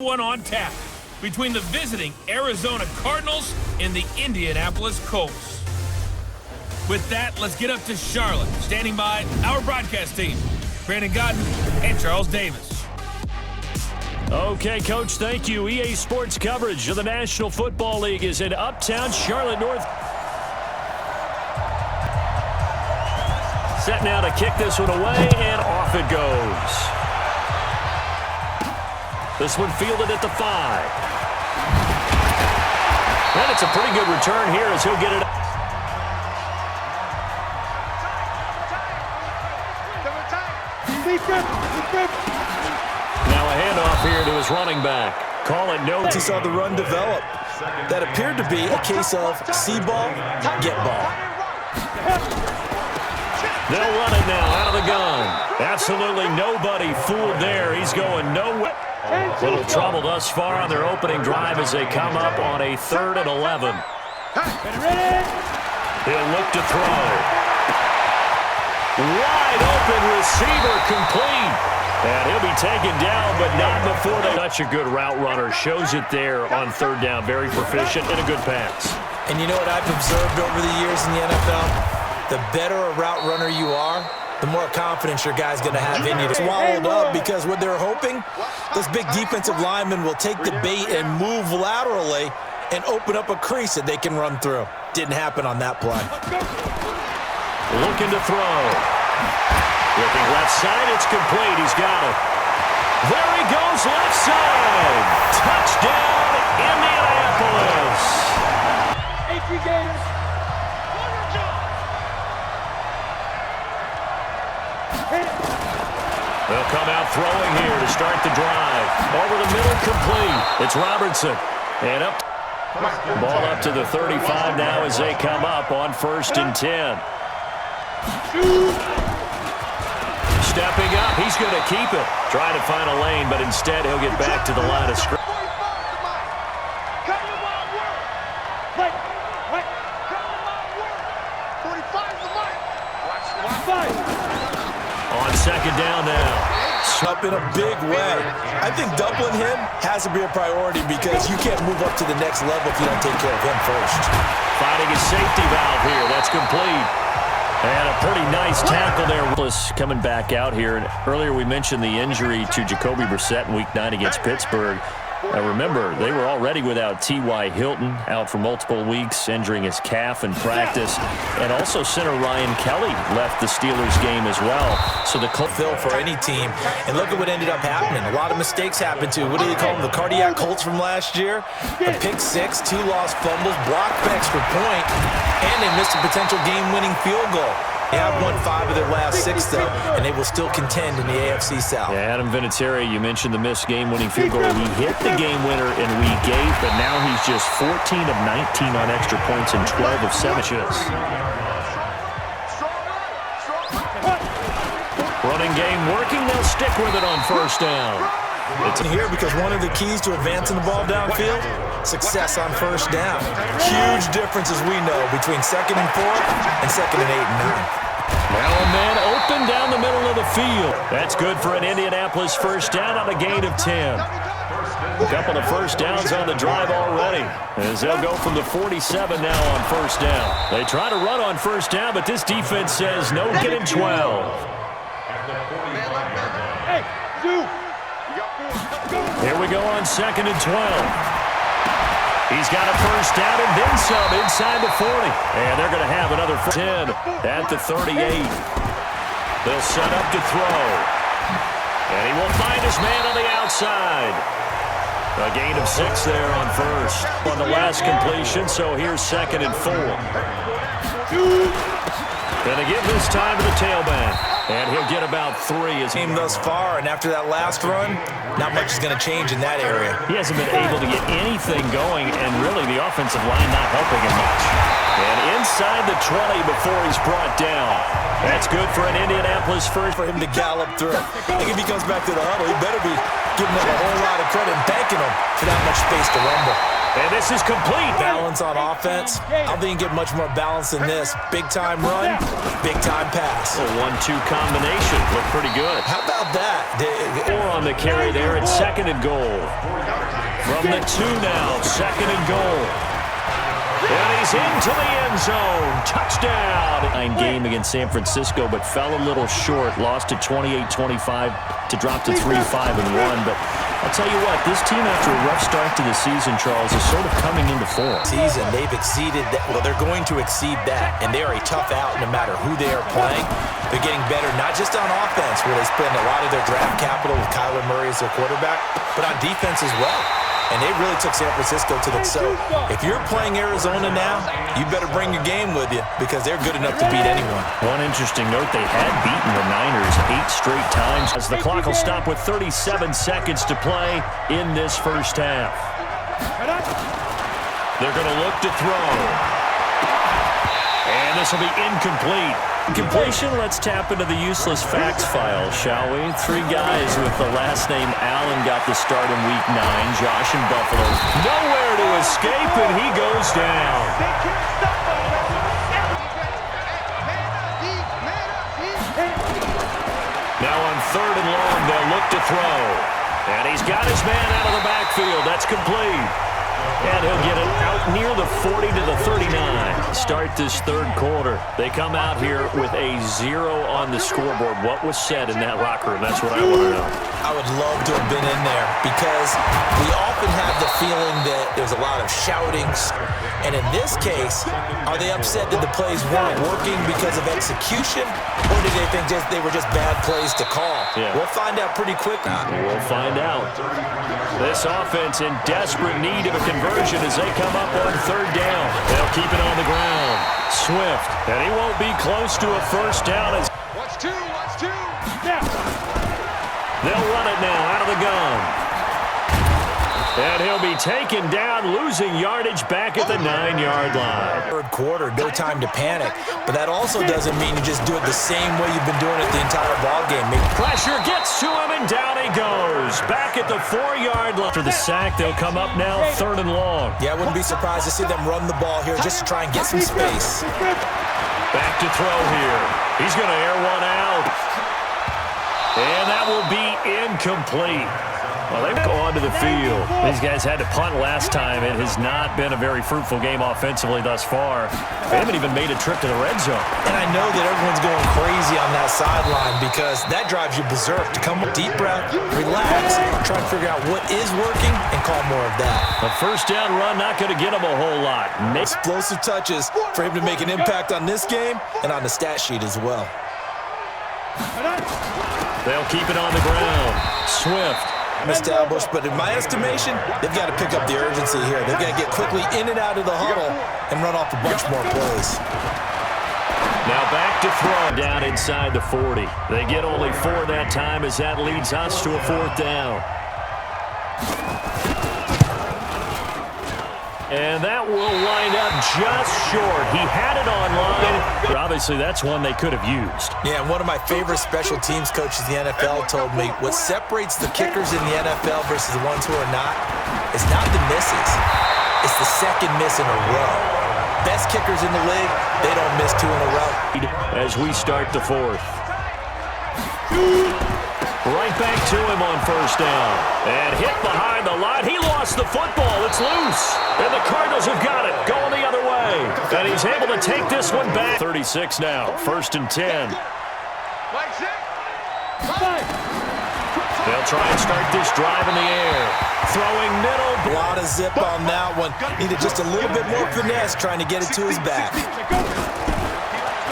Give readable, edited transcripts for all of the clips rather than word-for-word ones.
One on tap between the visiting Arizona Cardinals and the Indianapolis Colts. With that, let's get up to Charlotte. Standing by, our broadcast team, Brandon Godden and Charles Davis. Okay, Coach, thank you. EA Sports coverage of the National Football League is in uptown Charlotte, North. Set now to kick this one away, and off it goes. This one fielded at the 5. And it's a pretty good return here as he'll get it. Now a handoff here to his running back. Call it no. He saw the run develop. That appeared to be a case of see ball, get ball. They'll run it now out of the gun. Absolutely nobody fooled there. He's going nowhere. Little trouble thus far on their opening drive as they come up on a 3rd and 11. He'll look to throw. Wide open receiver complete. And he'll be taken down, but not before they. Such a good route runner. Shows it there on 3rd down. Very proficient and a good pass. And you know what I've observed over the years in the NFL? The better a route runner you are, the more confidence your guy's going to have in you. Swallowed up because what they're hoping, this big defensive lineman will take the bait and move laterally and open up a crease that they can run through. Didn't happen on that play. Looking to throw. Looking left side, it's complete. He's got it. There he goes, left side. Touchdown, Indianapolis. They'll come out throwing here to start the drive. Over the middle, complete. It's Robertson. And up. Ball up to the 35 now as they come up on 1st and 10. Stepping up, he's going to keep it. Trying to find a lane, but instead he'll get back to the line of scrimmage. On 2nd down now. Up in a big way. I think doubling him has to be a priority because you can't move up to the next level if you don't take care of him first. Finding his safety valve here. That's complete. And a pretty nice tackle there. Coming back out here. And earlier we mentioned the injury to Jacoby Brissett in Week 9 against Pittsburgh. Now remember, they were already without T.Y. Hilton, out for multiple weeks, injuring his calf in practice. And also center Ryan Kelly left the Steelers game as well. So the Phil for any team. And look at what ended up happening. A lot of mistakes happened to, what do they call them, the cardiac Colts from last year? A pick 6, 2 lost fumbles, blocked for extra point, and they missed a potential game-winning field goal. They have won 5 of their last 6, though, and they will still contend in the AFC South. Yeah, Adam Vinatieri, you mentioned the missed game-winning field goal. He hit the game winner in Week 8, but now he's just 14 of 19 on extra points and 12 of 7 shots. Running game working. They'll stick with it on 1st down. It's in here because one of the keys to advancing the ball downfield, success on 1st down. Huge difference, as we know, between 2nd and 4 and 2nd and 8 and 9. Now a man open down the middle of the field. That's good for an Indianapolis 1st down on a gain of 10. A couple of 1st downs on the drive already, as they'll go from the 47 now on 1st down. They try to run on 1st down, but this defense says no, get him 12. Here we go on 2nd and 12. He's got a 1st down and then some inside the 40. And they're going to have another 10 at the 38. They'll set up to throw. And he will find his man on the outside. A gain of 6 there on 1st. On the last completion, so here's 2nd and 4. Going to give this time to the tailback. And he'll get about 3 as team thus far, and after that last run, not much is going to change in that area. He hasn't been able to get anything going, and really the offensive line not helping him much. And inside the 20 before he's brought down. That's good for an Indianapolis first. For him to gallop through. I think if he comes back to the huddle, he better be giving them a whole lot of credit and thanking them for that much space to rumble. And this is complete. Balance on offense. I don't think you can get much more balance than this. Big-time run, big-time pass. A 1-2 combination. Looked pretty good. How about that? 4 on the carry there at 2nd and goal. From the 2 now, 2nd and goal. And he's into the end zone. Touchdown. Game against San Francisco, but fell a little short. Lost to 28-25 to drop to 3-5-1. But I'll tell you what, this team, after a rough start to the season, Charles, is sort of coming into form. They've exceeded that. Well, they're going to exceed that, and they are a tough out no matter who they are playing. They're getting better, not just on offense, where they spend a lot of their draft capital with Kyler Murray as their quarterback, but on defense as well. And they really took San Francisco to the... So if you're playing Arizona now, you better bring your game with you because they're good enough to beat anyone. One interesting note, they had beaten the Niners 8 straight times. As the clock will stop with 37 seconds to play in this first half. They're going to look to throw. And this will be incomplete. Completion, let's tap into the useless facts file, shall we? 3 guys with the last name Allen got the start in Week 9. Josh in Buffalo. Nowhere to escape, and he goes down. Now on 3rd and long, they'll look to throw. And he's got his man out of the backfield. That's complete. And he'll get it out near the 40 to the 39. Start this 3rd quarter. They come out here with a 0 on the scoreboard. What was said in that locker room? That's what I want to know. I would love to have been in there because we often have the feeling that there's a lot of shoutings. And in this case, are they upset that the plays weren't working because of execution? Or did they think they were just bad plays to call? Yeah. We'll find out pretty quick. We'll find out. This offense in desperate need of a conversion as they come up on 3rd down. They'll keep it on the ground. Swift, and he won't be close to a first down. Watch two. Yeah. They'll run it now out of the gun. And he'll be taken down, losing yardage back at the 9-yard line. 3rd quarter, no time to panic. But that also doesn't mean you just do it the same way you've been doing it the entire ballgame. Pressure gets to him, and down he goes. Back at the 4-yard line. After the sack, they'll come up now 3rd and long. Yeah, I wouldn't be surprised to see them run the ball here just to try and get some space. Back to throw here. He's going to air one out. And that will be incomplete. Well, they go onto the field. These guys had to punt last time. It has not been a very fruitful game offensively thus far. They haven't even made a trip to the red zone. And I know that everyone's going crazy on that sideline because that drives you berserk. To come with deep breath, relax, try to figure out what is working, and call more of that. A first down run not going to get him a whole lot. Explosive touches for him to make an impact on this game and on the stat sheet as well. They'll keep it on the ground. Swift. Established, but in my estimation, they've got to pick up the urgency here. They've got to get quickly in and out of the huddle and run off a bunch more plays. Now back to throw down inside the 40. They get only 4 that time as that leads us to a 4th down. And that will wind up just short. He had it online, but obviously that's one they could have used. Yeah, and one of my favorite special teams coaches in the NFL told me what separates the kickers in the NFL versus the ones who are not is not the misses. It's the second miss in a row. Best kickers in the league, they don't miss 2 in a row. As we start the 4th. Right back to him on 1st down. And hit behind the line. He lost the football. It's loose. And the Cardinals have got it. Going the other way. And he's able to take this one back. 36 now. 1st and 10. They'll try and start this drive in the air. Throwing middle. A lot of zip on that one. Needed just a little bit more finesse trying to get it to his back.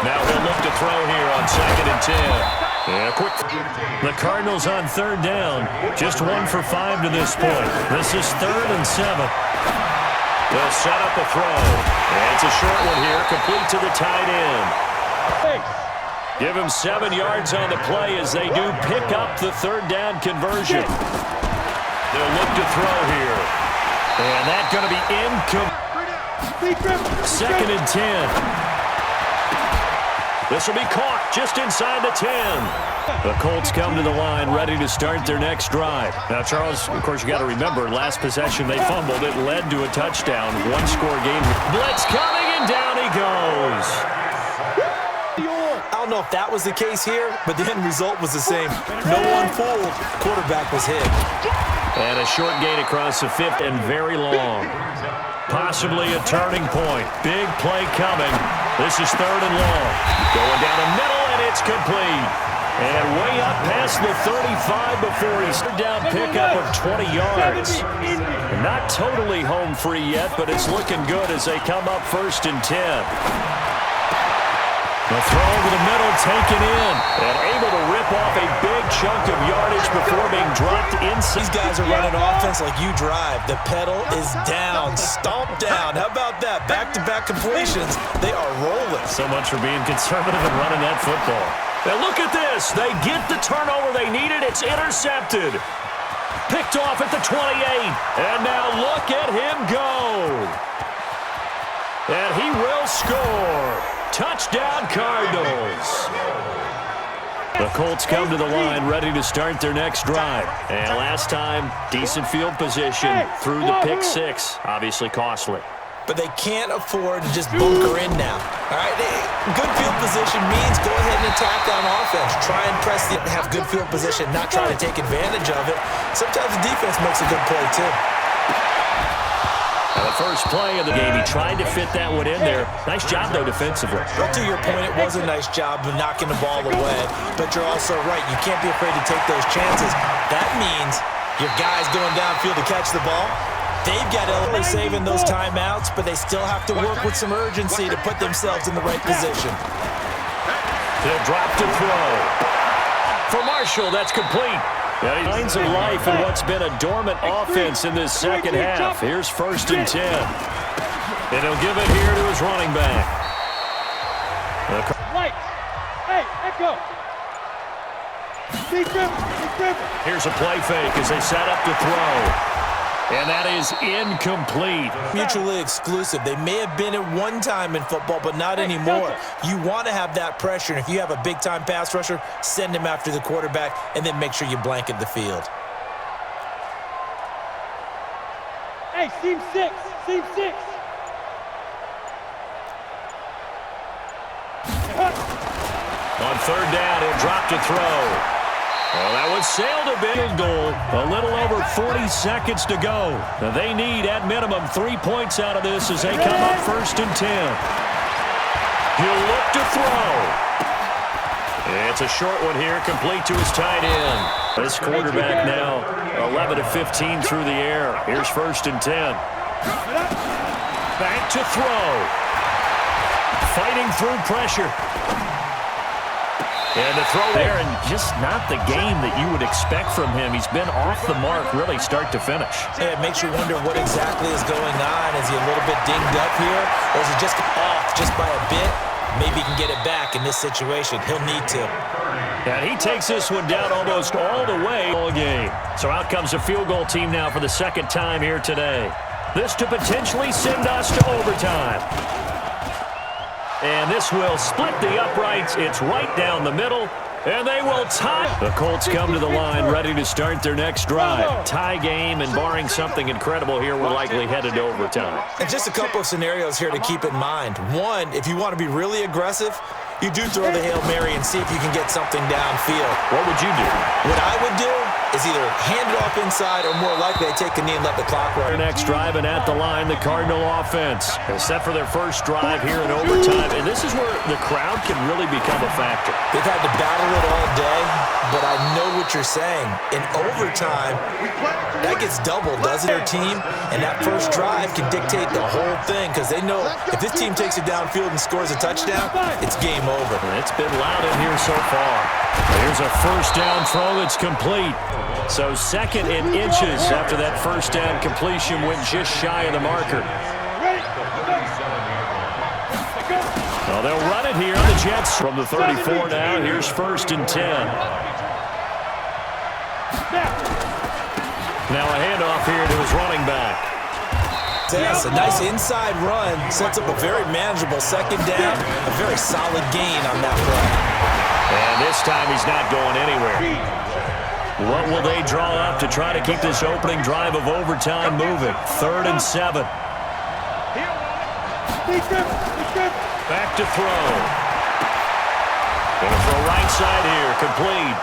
Now he'll look to throw here on 2nd and 10. Yeah, quick. The Cardinals on 3rd down. Just 1 for 5 to this point. This is 3rd and 7. They'll set up a throw. And it's a short one here, complete to the tight end. Give him 7 yards on the play as they do pick up the 3rd down conversion. They'll look to throw here. And that's going to be incomplete. 2nd and 10. This will be caught just inside the 10. The Colts come to the line ready to start their next drive. Now, Charles, of course, you got to remember, last possession they fumbled. It led to a touchdown. 1-score game. Blitz coming, and down he goes. I don't know if that was the case here, but the end result was the same. No one fooled. Quarterback was hit. And a short gain across the 50 and very long. Possibly a turning point. Big play coming. This is 3rd and long. Going down the middle, and it's complete. And way up past the 35 before he's down pickup of 20 yards. Not totally home free yet, but it's looking good as they come up 1st and 10. The throw over the middle taken in and able to rip off a big chunk of yardage before being dropped inside. These guys are running offense like you drive. The pedal is down, stomped down. How about that? Back-to-back completions. They are rolling. So much for being conservative and running that football. And look at this. They get the turnover they needed. It's intercepted. Picked off at the 28. And now look at him go. And he will score. Touchdown, Cardinals. The Colts come to the line ready to start their next drive. And last time, decent field position through the pick 6. Obviously costly. But they can't afford to just bunker in now. All right, good field position means go ahead and attack on offense. Try and press have good field position, not try to take advantage of it. Sometimes the defense makes a good play, too. Now the first play of the game, he tried to fit that one in there. Nice job, though, defensively. But to your point, it was a nice job of knocking the ball away. But you're also right. You can't be afraid to take those chances. That means your guys going downfield to catch the ball. They've got to saving those timeouts, but they still have to work with some urgency to put themselves in the right position. He'll drop to throw. For Marshall, that's complete. Signs of life in what's been a dormant offense in this second half. Here's 1st and 10. And he'll give it here to his running back. Hey, let go. Here's a play fake as they set up to throw. And that is incomplete. Mutually exclusive. They may have been at one time in football, but not anymore. You want to have that pressure. And if you have a big-time pass rusher, send him after the quarterback, and then make sure you blanket the field. Hey, seam 6. On 3rd down, he'll drop to throw. Well, that was sailed a bit. Goal. A little over 40 seconds to go. Now they need, at minimum, 3 points out of this as they come up 1st and 10. He'll look to throw. It's a short one here, complete to his tight end. This quarterback now 11 of 15 through the air. Here's 1st and 10. Back to throw. Fighting through pressure. And the throw there, and just not the game that you would expect from him. He's been off the mark, really, start to finish. Yeah, it makes you wonder what exactly is going on. Is he a little bit dinged up here, or is he just off just by a bit? Maybe he can get it back in this situation. He'll need to. And he takes this one down almost all the way all game. So out comes a field goal team now for the 2nd time here today. This to potentially send us to overtime. And this will split the uprights. It's right down the middle. And they will tie. The Colts come to the line ready to start their next drive. Tie game, and barring something incredible here, we're likely headed to overtime. And just a couple of scenarios here to keep in mind. One, if you want to be really aggressive, you do throw the Hail Mary and see if you can get something downfield. What would you do? What I would do is either hand it off inside or more likely I take a knee and let the clock run. Their next drive, and at the line, the Cardinal offense is set for their first drive here in overtime. And this is where the crowd can really become a factor. They've had to battle it all day, but I know what you're saying. In overtime, that gets doubled, doesn't their team? And that first drive can dictate the whole thing because they know if this team takes it downfield and scores a touchdown, it's game over. It's been loud in here so far. Here's a 1st down throw that's complete. So 2nd and inches after that 1st down completion went just shy of the marker. Well, they'll run it here on the Jets from the 34 now. Here's 1st and 10. Now a handoff here to his running back. Yes, a nice inside run sets up a very manageable 2nd down. A very solid gain on that play. And this time he's not going anywhere. What will they draw up to try to keep this opening drive of overtime moving? 3rd and 7. Back to throw. Going to throw right side here, complete.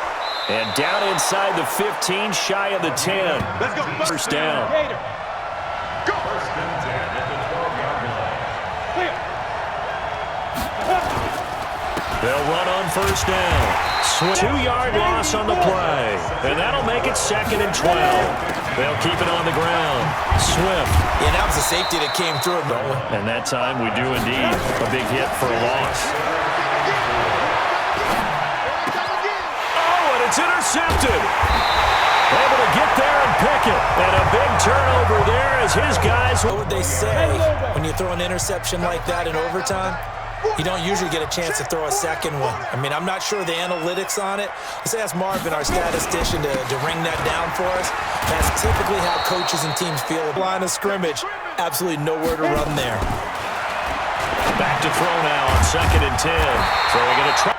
And down inside the 15, shy of the 10. Let's go. First down. Gator. Go. Clear. 'They'll run on first down. 2-yard loss on the play. And that'll make it 2nd and 12. They'll keep it on the ground. Swift. Yeah, that was a safety that came through, don't we? And that time we do indeed a big hit for a loss. Oh, and it's intercepted. Able to get there and pick it. And a big turnover there as his guys. What would they say when you throw an interception like that in overtime? You don't usually get a chance to throw a second one. I mean, I'm not sure the analytics on it. Let's ask Marvin, our statistician, to ring that down for us. That's typically how coaches and teams feel. Line of scrimmage, absolutely nowhere to run there. Back to throw now on 2nd and 10. So they're going to try.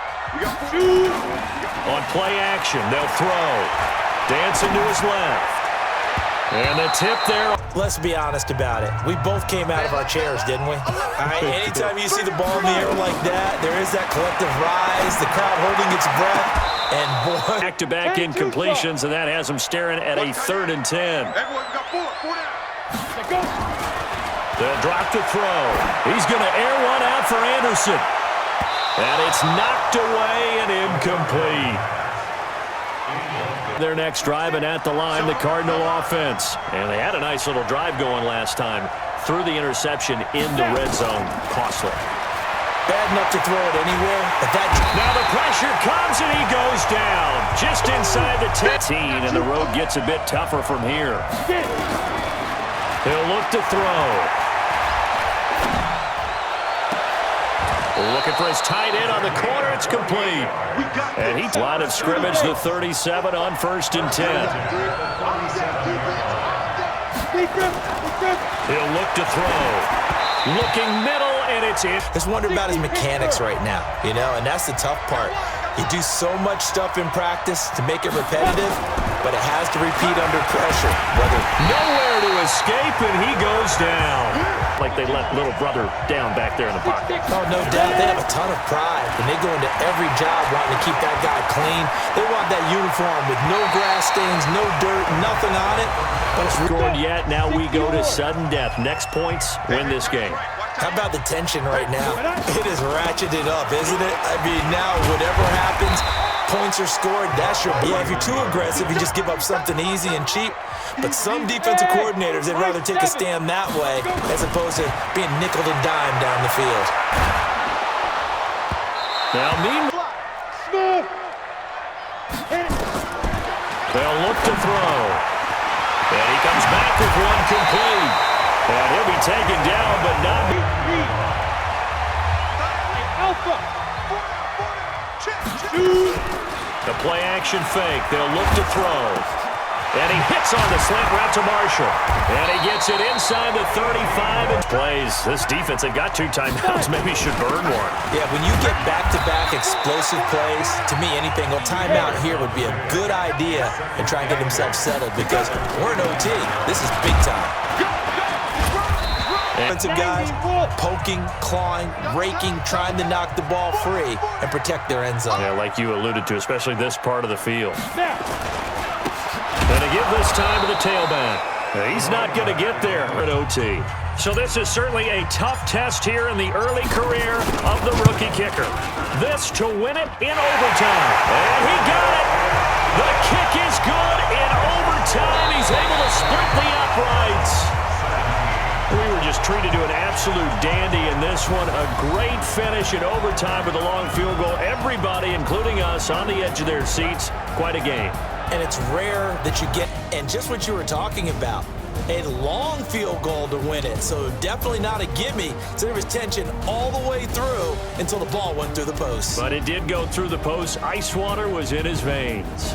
On play action, they'll throw. Dancing to his left. And the tip there. Let's be honest about it. We both came out of our chairs, didn't we? All right, anytime you see the ball in the air like that, there is that collective rise, the crowd holding its breath, and boy. Back-to-back incompletions, and that has them staring at a 3rd and 10. Everyone got 4 down. They'll drop to throw. He's going to air one out for Anderson. And it's knocked away and incomplete. Their next drive, and at the line, the Cardinal offense. And they had a nice little drive going last time. Threw the interception in the red zone. Costly. Bad enough to throw it anywhere, but that... Now the pressure comes, and he goes down. Just inside the 10, and the road gets a bit tougher from here. He'll look to throw. Looking for his tight end on the corner. It's complete. And he line of scrimmage, the 37 on 1st and 10. He'll look to throw. Looking middle, and it's in. Just wonder about his mechanics right now, you know, and that's the tough part. You do so much stuff in practice to make it repetitive, but it has to repeat under pressure. Nowhere to escape, and he goes down. Like they let little brother down back there in the pocket. Oh, no doubt. They have a ton of pride, and they go into every job wanting to keep that guy clean. They want that uniform with no grass stains, no dirt, nothing on it. But it's scored yet. Now we go to sudden death. Next points win this game. How about the tension right now? It is ratcheted up, isn't it? I mean, now whatever happens, points are scored. That's your... Yeah, if you're too aggressive, you just give up something easy and cheap. But some defensive coordinators, they'd rather take a stand that way as opposed to being nickel and dime down the field. Now, meanwhile, they'll look to throw. And he comes back with one complete. And he'll be taken down, but not... The play action fake. They'll look to throw. And he hits on the slant route to Marshall. And he gets it inside the 35 and plays. This defense, they've got 2 timeouts. Maybe should burn one. Yeah, when you get back-to-back explosive plays, to me, anything, a timeout here would be a good idea and try and get themselves settled because we're in OT. This is big time. Defensive guys poking, clawing, raking, trying to knock the ball free and protect their end zone. Yeah, like you alluded to, especially this part of the field. And to give this time to the tailback. He's not going to get there at OT. So this is certainly a tough test here in the early career of the rookie kicker. This to win it in overtime. And he got it. The kick is good in overtime. He's able to split the uprights. We were just treated to an absolute dandy in this one. A great finish in overtime with a long field goal. Everybody, including us, on the edge of their seats. Quite a game. And it's rare that you get, and just what you were talking about, a long field goal to win it. So definitely not a gimme. So there was tension all the way through until the ball went through the post. But it did go through the post. Ice water was in his veins.